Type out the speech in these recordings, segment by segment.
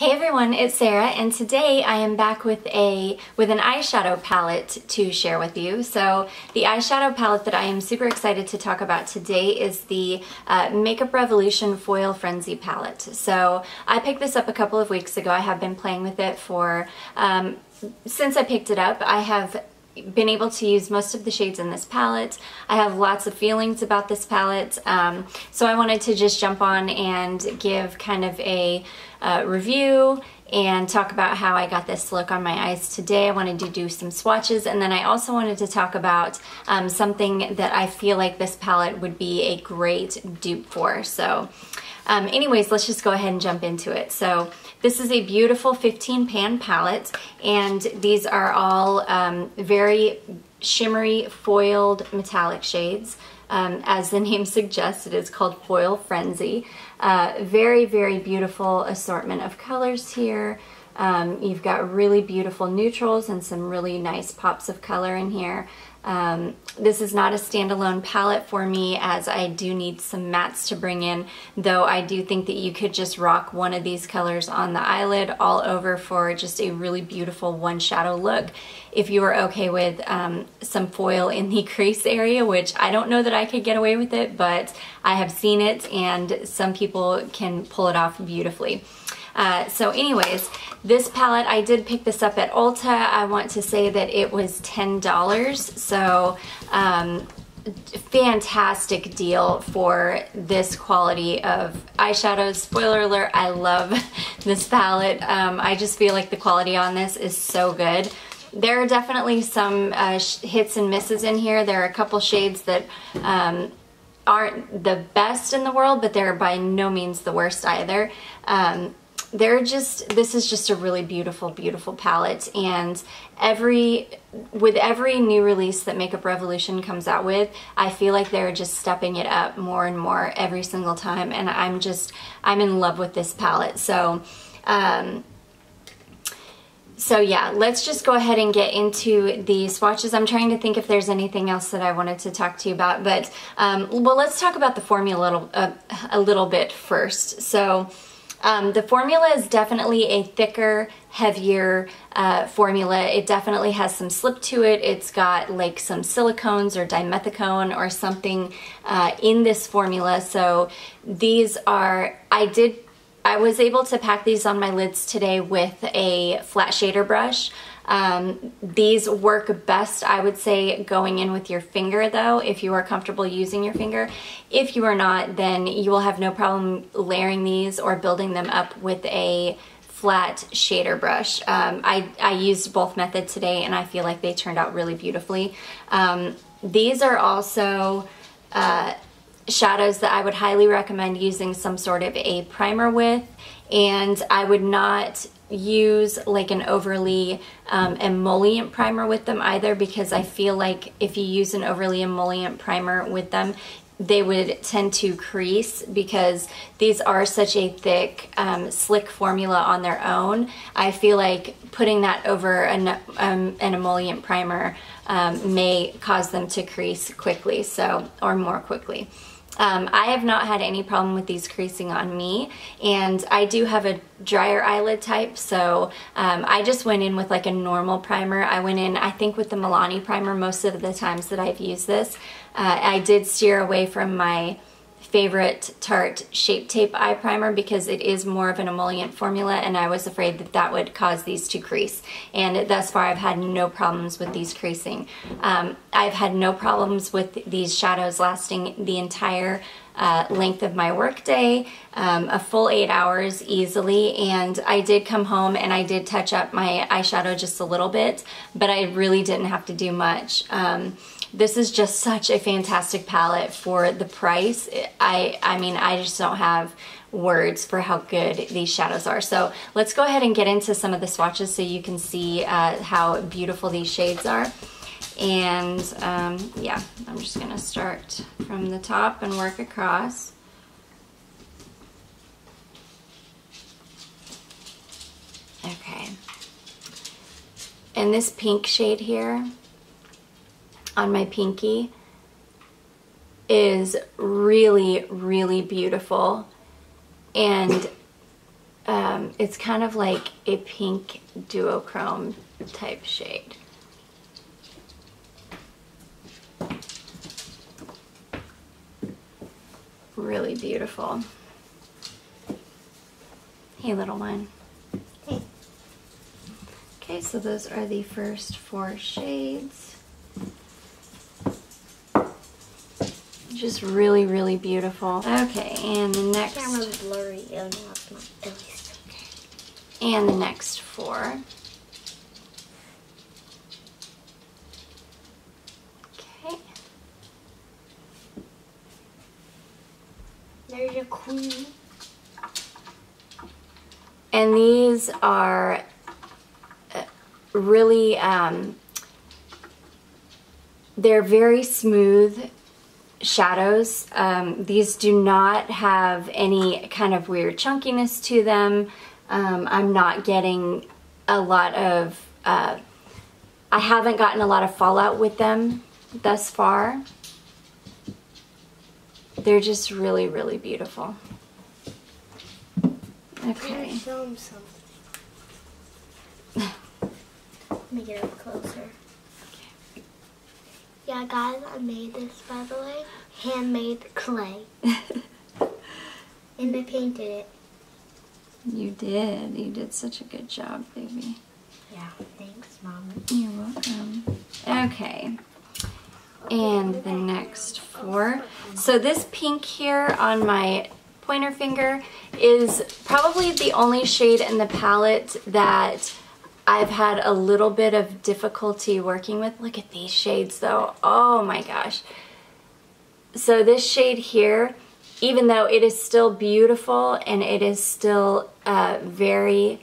Hey everyone, it's Sarah, and today I am back with an eyeshadow palette to share with you. So the eyeshadow palette that I am super excited to talk about today is the Makeup Revolution Foil Frenzy palette. So I picked this up a couple of weeks ago. I have been playing with it for since I picked it up. I have been able to use most of the shades in this palette. I have lots of feelings about this palette, so I wanted to just jump on and give kind of a review and talk about how I got this look on my eyes today. I wanted to do some swatches, and then I also wanted to talk about something that I feel like this palette would be a great dupe for. So anyways, let's just go ahead and jump into it. So this is a beautiful 15 pan palette, and these are all very shimmery foiled metallic shades. As the name suggests, it is called Foil Frenzy. Very, very beautiful assortment of colors here. You've got really beautiful neutrals and some really nice pops of color in here. This is not a standalone palette for me, as I do need some mattes to bring in, though I do think that you could just rock one of these colors on the eyelid all over for just a really beautiful one shadow look. If you are okay with some foil in the crease area, which I don't know that I could get away with it, but I have seen it and some people can pull it off beautifully. So anyways, this palette, I did pick this up at Ulta. I want to say that it was $10, so fantastic deal for this quality of eyeshadows. Spoiler alert, I love this palette. I just feel like the quality on this is so good. There are definitely some hits and misses in here. There are a couple shades that aren't the best in the world, but they're by no means the worst either. This is just a really beautiful, beautiful palette, and with every new release that Makeup Revolution comes out with, I feel like they're just stepping it up more and more every single time, and I'm in love with this palette. So yeah, let's just go ahead and get into the swatches. I'm trying to think if there's anything else that I wanted to talk to you about, but well, let's talk about the formula a little bit first. So the formula is definitely a thicker, heavier formula. It definitely has some slip to it. It's got like some silicones or dimethicone or something in this formula. So these are, I was able to pack these on my lids today with a flat shader brush. These work best, I would say, going in with your finger though, if you are comfortable using your finger. If you are not, then you will have no problem layering these or building them up with a flat shader brush. I used both methods today and I feel like they turned out really beautifully. These are also shadows that I would highly recommend using some sort of a primer with, and I would not use like an overly emollient primer with them either, because I feel like if you use an overly emollient primer with them, they would tend to crease, because these are such a thick, slick formula on their own. I feel like putting that over an emollient primer may cause them to crease quickly, or more quickly. I have not had any problem with these creasing on me, and I do have a drier eyelid type, so I just went in with like a normal primer. I went in, I think, with the Milani primer most of the times that I've used this. I did steer away from my favorite Tarte Shape Tape eye primer because it is more of an emollient formula, and I was afraid that that would cause these to crease, and thus far I've had no problems with these creasing. I've had no problems with these shadows lasting the entire length of my workday, a full 8 hours easily, and I did come home and I did touch up my eyeshadow just a little bit, but I really didn't have to do much. This is just such a fantastic palette for the price. I mean, I just don't have words for how good these shadows are. So let's go ahead and get into some of the swatches so you can see how beautiful these shades are. And yeah, I'm just gonna start from the top and work across. Okay. And this pink shade here on my pinky is really, really beautiful, and it's kind of like a pink duochrome type shade. Really beautiful. Hey, little one. Hey. Okay, so those are the first 4 shades. Just really, really beautiful. Okay, and the next... The camera's blurry. Oh, no, it's not. At least. Okay. And the next 4. Okay. There's your queen. And these are really, they're very smooth shadows. These do not have any kind of weird chunkiness to them. I'm not getting a lot of, I haven't gotten a lot of fallout with them thus far. They're just really, really beautiful. Okay. Show them something. Let me get up closer. Okay. Yeah, guys, I made this, by the way. Handmade clay. And I painted it. You did. You did such a good job, baby. Yeah, thanks, Mom. You're welcome. Okay. And the next 4. So this pink here on my pointer finger is probably the only shade in the palette that I've had a little bit of difficulty working with. Look at these shades though. Oh my gosh. So this shade here, even though it is still beautiful and it is still very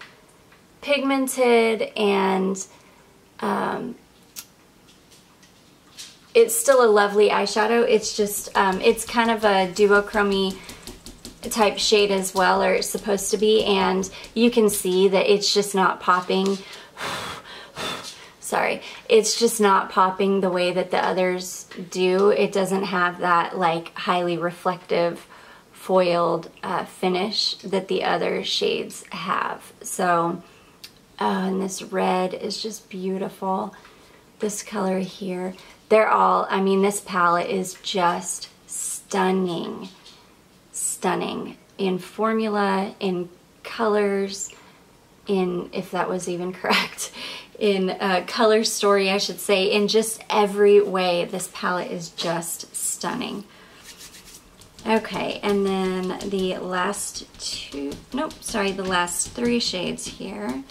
pigmented and it's still a lovely eyeshadow, it's just, it's kind of a duochrome type shade as well, or it's supposed to be, and you can see that it's just not popping. Sorry, it's just not popping the way that the others do. It doesn't have that like highly reflective foiled finish that the other shades have. So, and this red is just beautiful. This color here, they're all, I mean, this palette is just stunning. Stunning in formula, in colors, in, if that was even correct, in color story, I should say, in just every way. This palette is just stunning. Okay, and then the last 2, nope, sorry, the last 3 shades here.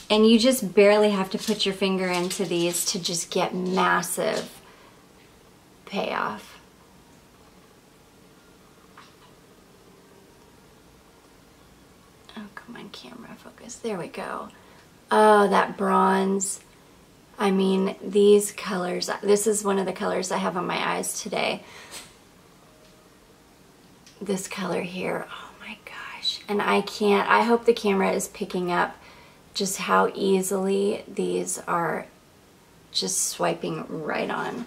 And you just barely have to put your finger into these to just get massive payoff. Oh, come on, camera, focus. There we go. Oh, that bronze. I mean, these colors, this is one of the colors I have on my eyes today. This color here, oh my gosh. And I can't, I hope the camera is picking up just how easily these are just swiping right on.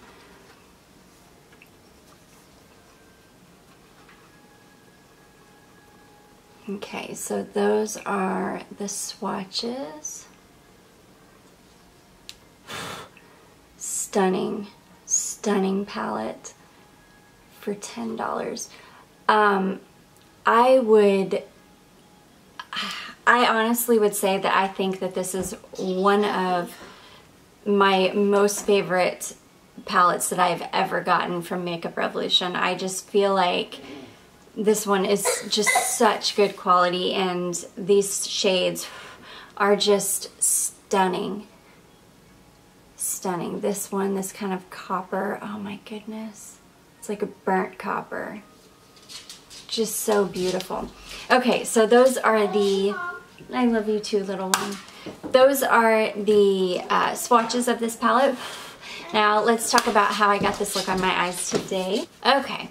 Okay, so those are the swatches. Stunning, stunning palette for $10. I honestly would say that I think that this is one of my most favorite palettes that I've ever gotten from Makeup Revolution. I just feel like this one is just such good quality, and these shades are just stunning. Stunning. This one, this kind of copper, oh my goodness. It's like a burnt copper. Just so beautiful. Okay, so those are the, I love you too, little one. Those are the swatches of this palette. Now let's talk about how I got this look on my eyes today. Okay.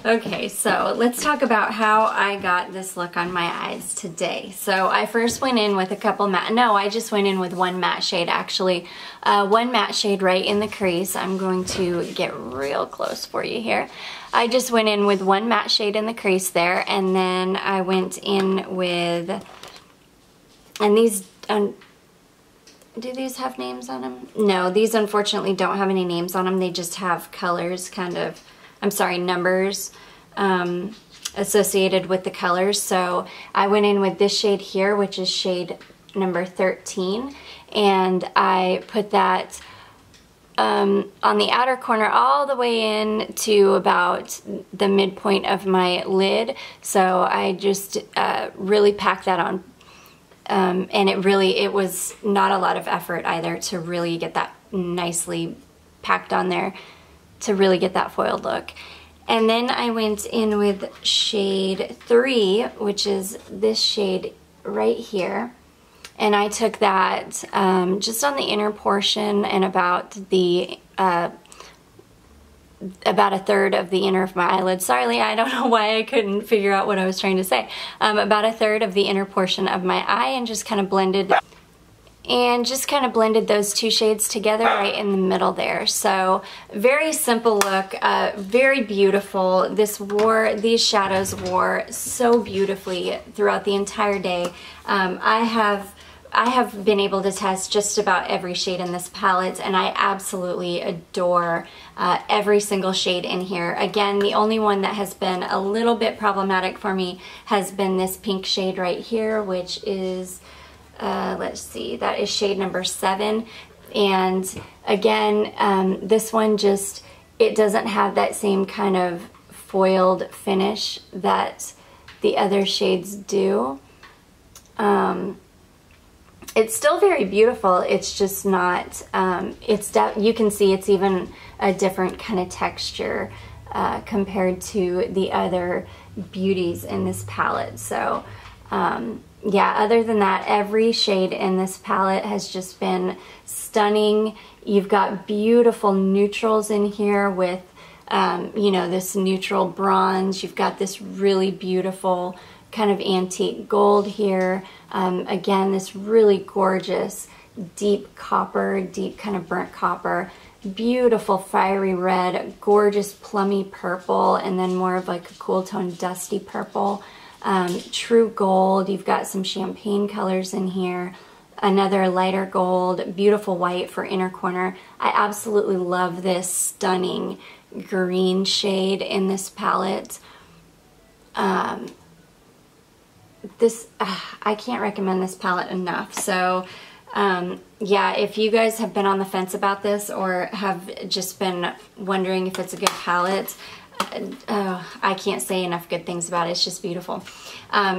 Okay, so let's talk about how I got this look on my eyes today. So I first went in with a couple matte, no, I just went in with one matte shade actually. One matte shade right in the crease. I'm going to get real close for you here. I just went in with one matte shade in the crease there, and then I went in with, and these, do these have names on them? No, these unfortunately don't have any names on them. They just have colors kind of, I'm sorry, numbers associated with the colors. So I went in with this shade here, which is shade number 13, and I put that on the outer corner all the way in to about the midpoint of my lid. So I just really packed that on. And it was not a lot of effort either to really get that nicely packed on there to really get that foiled look. And then I went in with shade 3, which is this shade right here. And I took that just on the inner portion and about a third of the inner of my eyelid. Sorry, I don't know why I couldn't figure out what I was trying to say. About a third of the inner portion of my eye, and just kind of blended those two shades together right in the middle there. So very simple look, very beautiful. These shadows wore so beautifully throughout the entire day. I have been able to test just about every shade in this palette, and I absolutely adore every single shade in here. Again, the only one that has been a little bit problematic for me has been this pink shade right here, which is, let's see, that is shade number 7. And again, this one just, it doesn't have that same kind of foiled finish that the other shades do. It's still very beautiful. It's just not, you can see it's even a different kind of texture compared to the other beauties in this palette. So yeah, other than that, every shade in this palette has just been stunning. You've got beautiful neutrals in here with, you know, this neutral bronze. You've got this really beautiful kind of antique gold here. Again, this really gorgeous deep copper, deep kind of burnt copper, beautiful fiery red, gorgeous plummy purple, and then more of like a cool tone dusty purple. True gold, you've got some champagne colors in here, another lighter gold, beautiful white for inner corner. I absolutely love this stunning green shade in this palette. I can't recommend this palette enough. So yeah, if you guys have been on the fence about this or have just been wondering if it's a good palette, I can't say enough good things about it. It's just beautiful.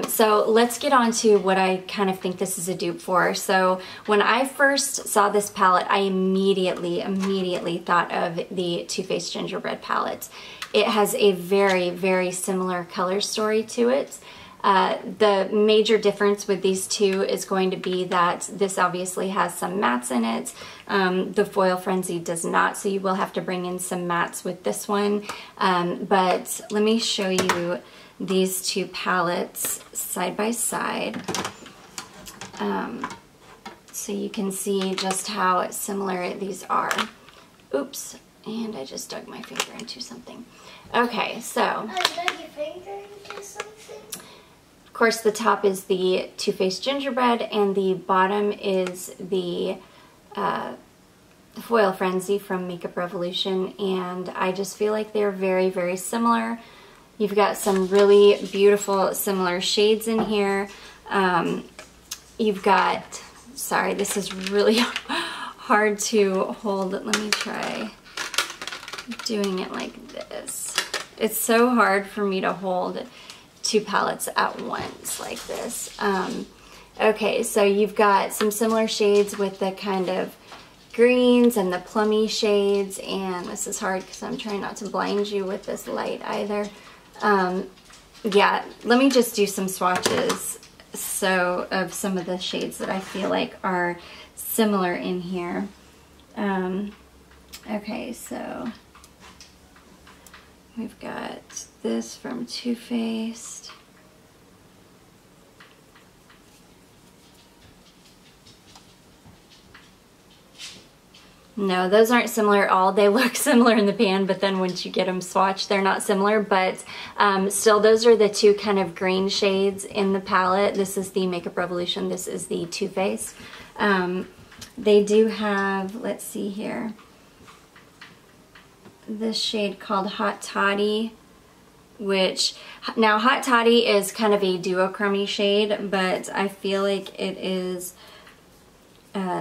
So let's get on to what I kind of think this is a dupe for. So when I first saw this palette, I immediately thought of the Too Faced Gingerbread palette. It has a very, very similar color story to it. The major difference with these two is going to be that this obviously has some mattes in it. The Foil Frenzy does not, so you will have to bring in some mattes with this one. But let me show you these two palettes side by side. So you can see just how similar these are. Oops, and I just dug my finger into something. Okay, so. Oh, you dug your finger into something? Of course, the top is the Too Faced Gingerbread, and the bottom is the Foil Frenzy from Makeup Revolution, and I just feel like they're very, very similar. You've got some really beautiful similar shades in here. You've got, sorry, this is really hard to hold. Let me try doing it like this. It's so hard for me to hold two palettes at once like this. Okay, so you've got some similar shades with the kind of greens and the plummy shades, and this is hard because I'm trying not to blind you with this light either. Yeah, let me just do some swatches of some of the shades that I feel like are similar in here. Okay, so We've got this from Too Faced. No, those aren't similar at all. They look similar in the pan, but then once you get them swatched, they're not similar. But still, those are the two kind of green shades in the palette. This is the Makeup Revolution. This is the Too Faced. They do have, let's see here, this shade called Hot Toddy, which, now Hot Toddy is kind of a duochrome shade, but I feel like it is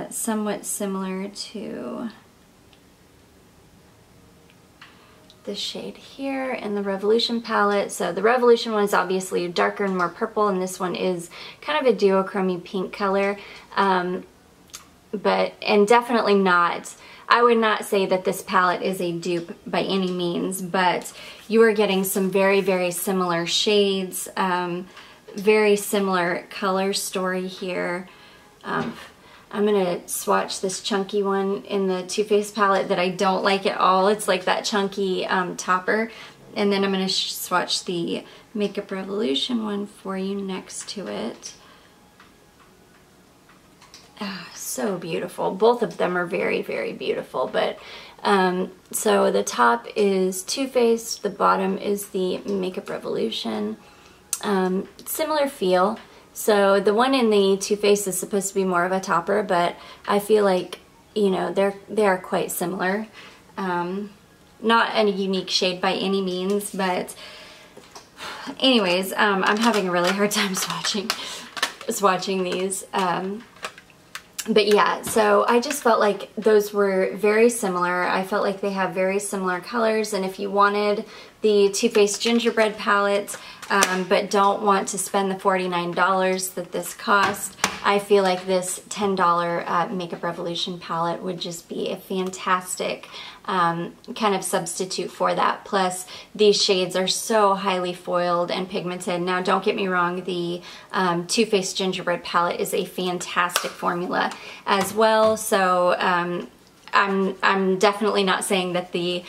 somewhat similar to this shade here in the Revolution palette. So the Revolution one is obviously darker and more purple, and this one is kind of a duochrome pink color, but definitely not, I would not say that this palette is a dupe by any means, but you are getting some very, very similar shades, very similar color story here. I'm gonna swatch this chunky one in the Too Faced palette that I don't like at all. It's like that chunky topper. And then I'm gonna swatch the Makeup Revolution one for you next to it. So beautiful. Both of them are very, very beautiful. But so the top is Too Faced, the bottom is the Makeup Revolution. Similar feel. So the one in the Too Faced is supposed to be more of a topper, but I feel like, you know, they are quite similar. Not a unique shade by any means, but anyways, I'm having a really hard time swatching these. But yeah, so I just felt like those were very similar. I felt like they have very similar colors, and if you wanted the Too Faced Gingerbread palette, but don't want to spend the $49 that this cost, I feel like this $10 Makeup Revolution palette would just be a fantastic kind of substitute for that. Plus, these shades are so highly foiled and pigmented. Now, don't get me wrong, the Too Faced Gingerbread palette is a fantastic formula as well. So I'm definitely not saying that the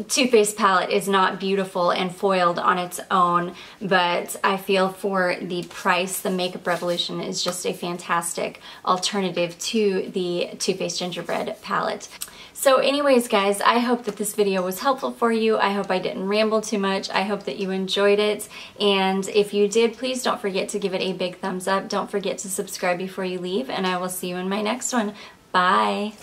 Too Faced palette is not beautiful and foiled on its own, but I feel for the price, the Makeup Revolution is just a fantastic alternative to the Too Faced Gingerbread palette. So anyways, guys, I hope that this video was helpful for you. I hope I didn't ramble too much. I hope that you enjoyed it. And if you did, please don't forget to give it a big thumbs up. Don't forget to subscribe before you leave, and I will see you in my next one. Bye.